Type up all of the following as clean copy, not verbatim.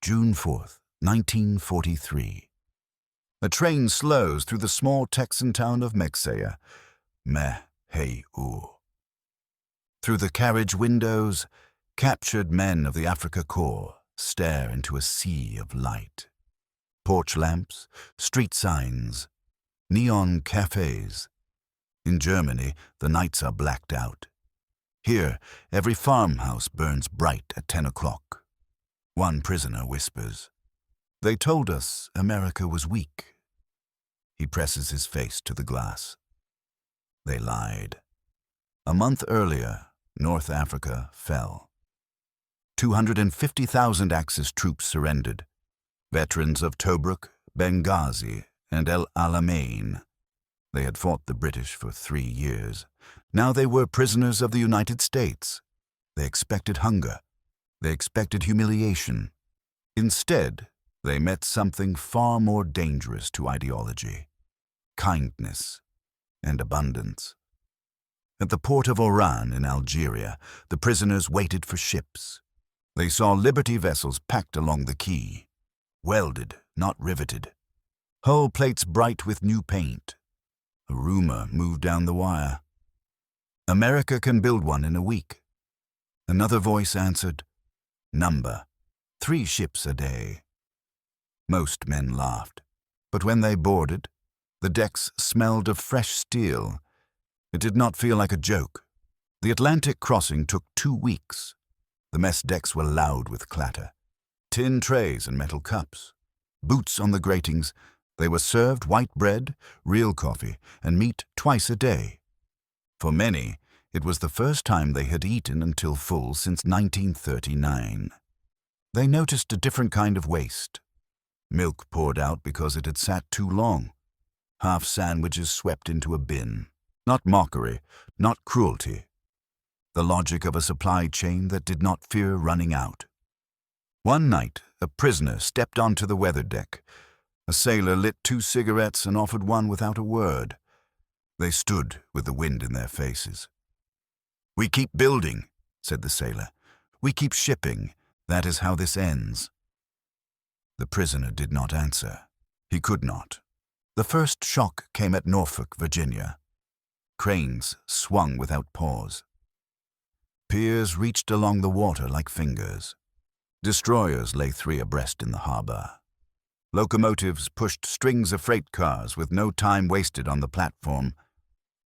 June 4th, 1943. A train slows through the small Texan town of Mexia. Through the carriage windows, captured men of the Afrika Korps stare into a sea of light. Porch lamps, street signs, neon cafes. In Germany, the nights are blacked out. Here, every farmhouse burns bright at 10 o'clock. One prisoner whispers, "They told us America was weak." He presses his face to the glass. They lied. A month earlier, North Africa fell. 250,000 Axis troops surrendered. Veterans of Tobruk, Benghazi, and El Alamein. They had fought the British for 3 years. Now they were prisoners of the United States. They expected hunger. They expected humiliation. Instead, they met something far more dangerous to ideology: kindness and abundance. At the port of Oran in Algeria, the prisoners waited for ships. They saw Liberty vessels packed along the quay, welded, not riveted, hull plates bright with new paint. A rumor moved down the wire. "America can build one in a week." Another voice answered, "Number, 3 ships a day." Most men laughed, but when they boarded, the decks smelled of fresh steel. It did not feel like a joke. The Atlantic crossing took 2 weeks. The mess decks were loud with clatter. Tin trays and metal cups. Boots on the gratings. They were served white bread, real coffee, and meat twice a day. For many, it was the first time they had eaten until full since 1939. They noticed a different kind of waste. Milk poured out because it had sat too long. Half sandwiches swept into a bin. Not mockery, not cruelty. The logic of a supply chain that did not fear running out. One night, a prisoner stepped onto the weather deck. A sailor lit 2 cigarettes and offered one without a word. They stood with the wind in their faces. "We keep building," said the sailor. "We keep shipping. That is how this ends." The prisoner did not answer. He could not. The first shock came at Norfolk, Virginia. Cranes swung without pause. Piers reached along the water like fingers. Destroyers lay 3 abreast in the harbor. Locomotives pushed strings of freight cars with no time wasted on the platform.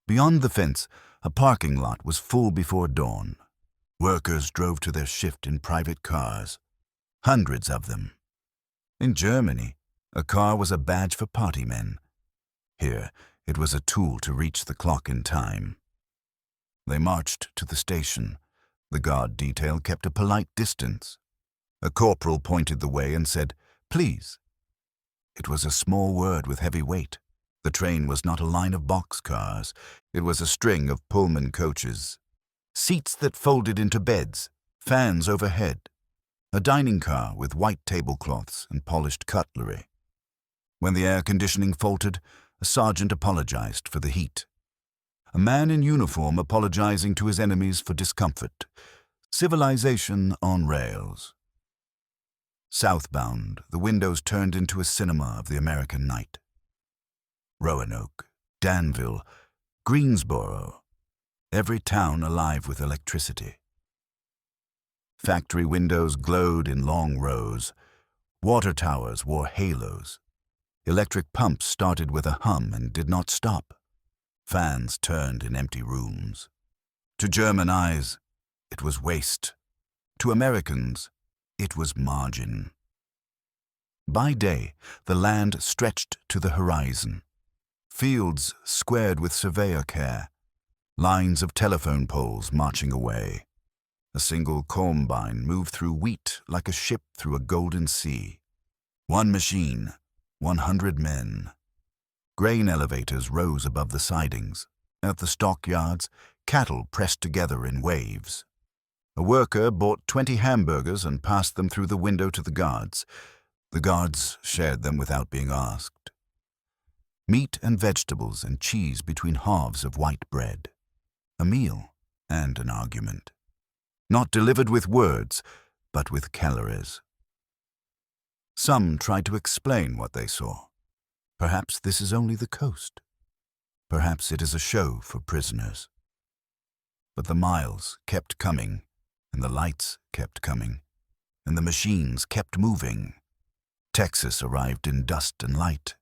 Beyond the fence, a parking lot was full before dawn. Workers drove to their shift in private cars. Hundreds of them. In Germany, a car was a badge for party men. Here, it was a tool to reach the clock in time. They marched to the station. The guard detail kept a polite distance. A corporal pointed the way and said, "Please." It was a small word with heavy weight. The train was not a line of boxcars. It was a string of Pullman coaches. Seats that folded into beds, fans overhead. A dining car with white tablecloths and polished cutlery. When the air conditioning faltered, a sergeant apologized for the heat. A man in uniform apologizing to his enemies for discomfort. Civilization on rails. Southbound, the windows turned into a cinema of the American night. Roanoke, Danville, Greensboro, every town alive with electricity. Factory windows glowed in long rows. Water towers wore halos. Electric pumps started with a hum and did not stop. Fans turned in empty rooms. To German eyes, it was waste. To Americans, it was margin. By day, the land stretched to the horizon. Fields squared with surveyor care. Lines of telephone poles marching away. A single combine moved through wheat like a ship through a golden sea. One machine, 100 men. Grain elevators rose above the sidings. At the stockyards, cattle pressed together in waves. A worker bought 20 hamburgers and passed them through the window to the guards. The guards shared them without being asked. Meat and vegetables and cheese between halves of white bread. A meal and an argument. Not delivered with words, but with calories. Some tried to explain what they saw. Perhaps this is only the coast. Perhaps it is a show for prisoners. But the miles kept coming, and the lights kept coming, and the machines kept moving. Texas arrived in dust and light.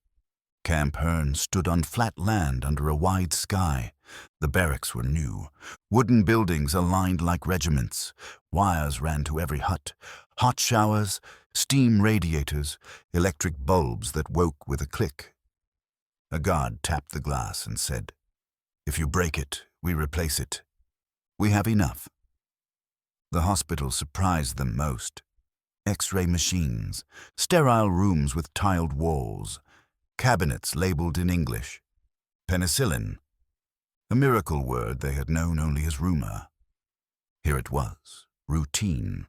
Camp Hearn stood on flat land under a wide sky. The barracks were new. Wooden buildings aligned like regiments. Wires ran to every hut. Hot showers, steam radiators, electric bulbs that woke with a click. A guard tapped the glass and said, "If you break it, we replace it. We have enough." The hospital surprised them most. X-ray machines, sterile rooms with tiled walls, cabinets labeled in English. Penicillin, a miracle word they had known only as rumor. Here it was, routine.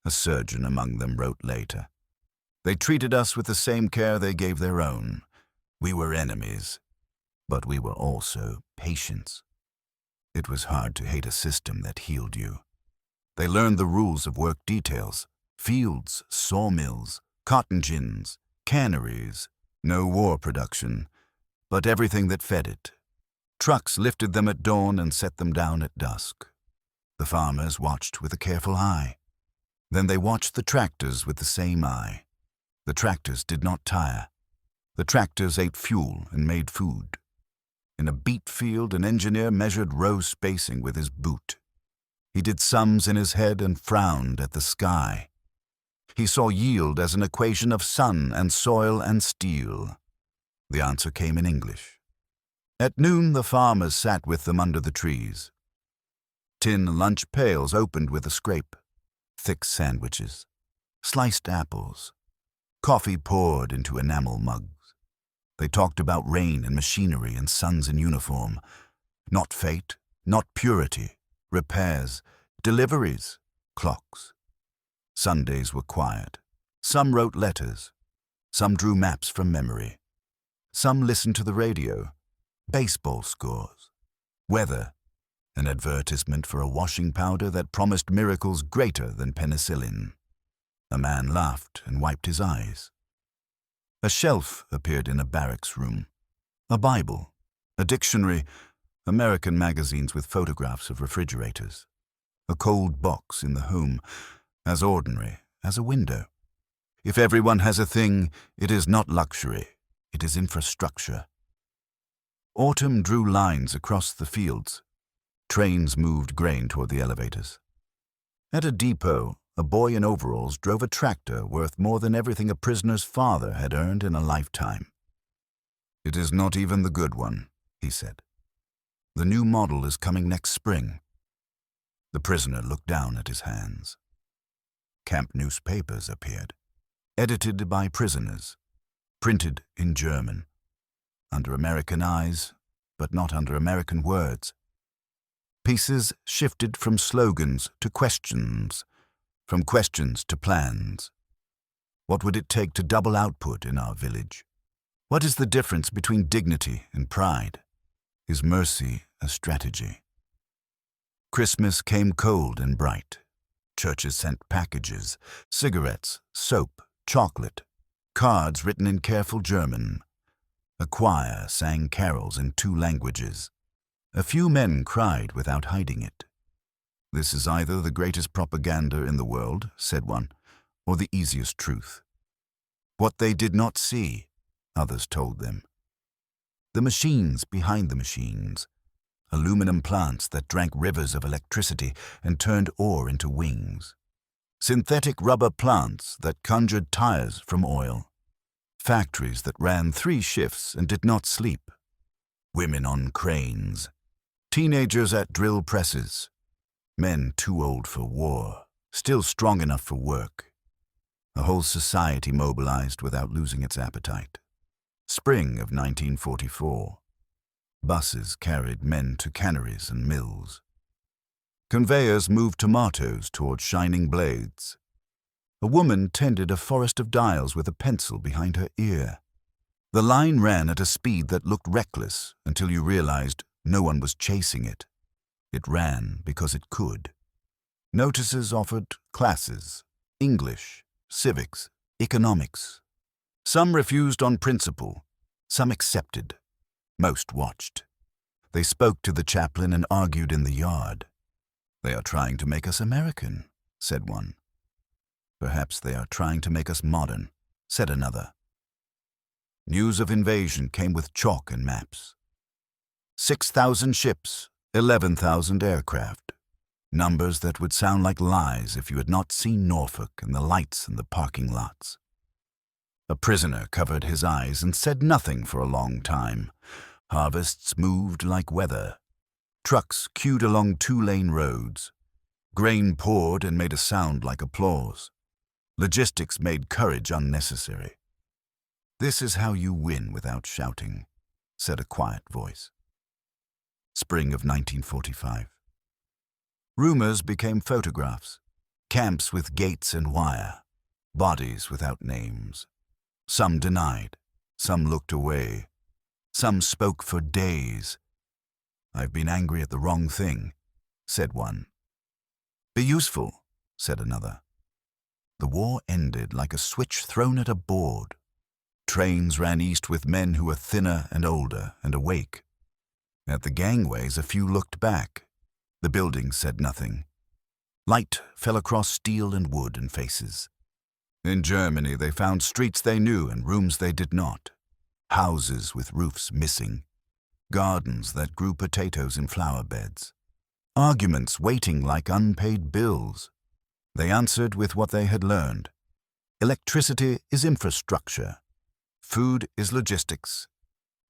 A surgeon among them wrote later. They treated us with the same care they gave their own. We were enemies, but we were also patients. It was hard to hate a system that healed you. They learned the rules of work details, fields, sawmills, cotton gins, canneries, no war production, but everything that fed it. Trucks lifted them at dawn and set them down at dusk. The farmers watched with a careful eye. Then they watched the tractors with the same eye. The tractors did not tire. The tractors ate fuel and made food. In a beet field, an engineer measured row spacing with his boot. He did sums in his head and frowned at the sky. He saw yield as an equation of sun and soil and steel. The answer came in English. At noon, the farmers sat with them under the trees. Tin lunch pails opened with a scrape, thick sandwiches, sliced apples, coffee poured into enamel mugs. They talked about rain and machinery and sons in uniform. Not fate, not purity, repairs, deliveries, clocks. Sundays were quiet. Some wrote letters. Some drew maps from memory. Some listened to the radio. Baseball scores. Weather. An advertisement for a washing powder that promised miracles greater than penicillin. A man laughed and wiped his eyes. A shelf appeared in a barracks room. A Bible, a dictionary, American magazines with photographs of refrigerators. A cold box in the home, as ordinary as a window. If everyone has a thing, it is not luxury, it is infrastructure. Autumn drew lines across the fields. Trains moved grain toward the elevators. At a depot, a boy in overalls drove a tractor worth more than everything a prisoner's father had earned in a lifetime. "It is not even the good one," he said. "The new model is coming next spring." The prisoner looked down at his hands. Camp newspapers appeared, edited by prisoners, printed in German, under American eyes, but not under American words. Pieces shifted from slogans to questions, from questions to plans. What would it take to double output in our village? What is the difference between dignity and pride? Is mercy a strategy? Christmas came cold and bright. Churches sent packages, cigarettes, soap, chocolate, cards written in careful German. A choir sang carols in 2 languages. A few men cried without hiding it. "This is either the greatest propaganda in the world," said one, "or the easiest truth." What they did not see, others told them. The machines behind the machines, aluminum plants that drank rivers of electricity and turned ore into wings. Synthetic rubber plants that conjured tires from oil. Factories that ran 3 shifts and did not sleep. Women on cranes. Teenagers at drill presses. Men too old for war, still strong enough for work. A whole society mobilized without losing its appetite. Spring of 1944. Buses carried men to canneries and mills. Conveyors moved tomatoes toward shining blades. A woman tended a forest of dials with a pencil behind her ear. The line ran at a speed that looked reckless until you realized no one was chasing it. It ran because it could. Notices offered classes, English, civics, economics. Some refused on principle, some accepted, most watched. They spoke to the chaplain and argued in the yard. "They are trying to make us American," said one. "Perhaps they are trying to make us modern," said another. News of invasion came with chalk and maps. 6,000 ships, 11,000 aircraft. Numbers that would sound like lies if you had not seen Norfolk and the lights in the parking lots. A prisoner covered his eyes and said nothing for a long time. Harvests moved like weather. Trucks queued along 2-lane roads. Grain poured and made a sound like applause. Logistics made courage unnecessary. "This is how you win without shouting," said a quiet voice. Spring of 1945. Rumors became photographs. Camps with gates and wire. Bodies without names. Some denied. Some looked away. Some spoke for days. "I've been angry at the wrong thing," said one. "Be useful," said another. The war ended like a switch thrown at a board. Trains ran east with men who were thinner and older and awake. At the gangways, a few looked back. The buildings said nothing. Light fell across steel and wood and faces. In Germany, they found streets they knew and rooms they did not. Houses with roofs missing. Gardens that grew potatoes in flower beds. Arguments waiting like unpaid bills. They answered with what they had learned. Electricity is infrastructure. Food is logistics.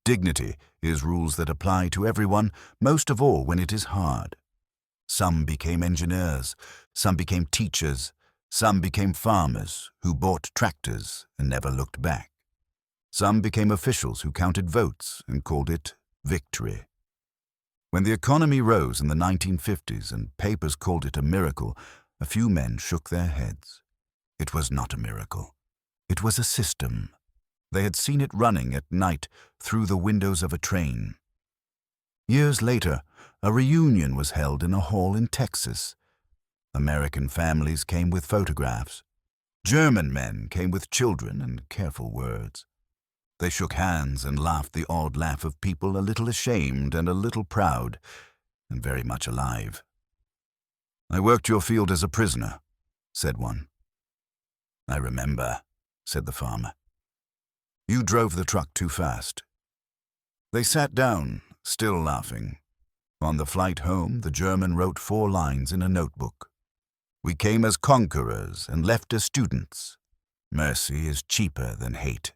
Dignity is rules that apply to everyone, most of all when it is hard. Some became engineers, some became teachers, some became farmers who bought tractors and never looked back. Some became officials who counted votes and called it victory. When the economy rose in the 1950s and papers called it a miracle, a few men shook their heads. It was not a miracle. It was a system. They had seen it running at night through the windows of a train. Years later, a reunion was held in a hall in Texas. American families came with photographs. German men came with children and careful words. They shook hands and laughed the odd laugh of people a little ashamed and a little proud, and very much alive. "I worked your field as a prisoner," said one. "I remember," said the farmer. "You drove the truck too fast." They sat down, still laughing. On the flight home, the German wrote 4 lines in a notebook. "We came as conquerors and left as students. Mercy is cheaper than hate.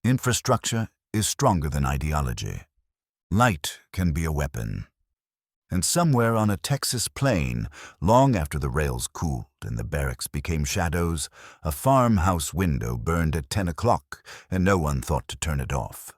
Infrastructure is stronger than ideology. Light can be a weapon." And somewhere on a Texas plain, long after the rails cooled and the barracks became shadows, a farmhouse window burned at 10 o'clock and no one thought to turn it off.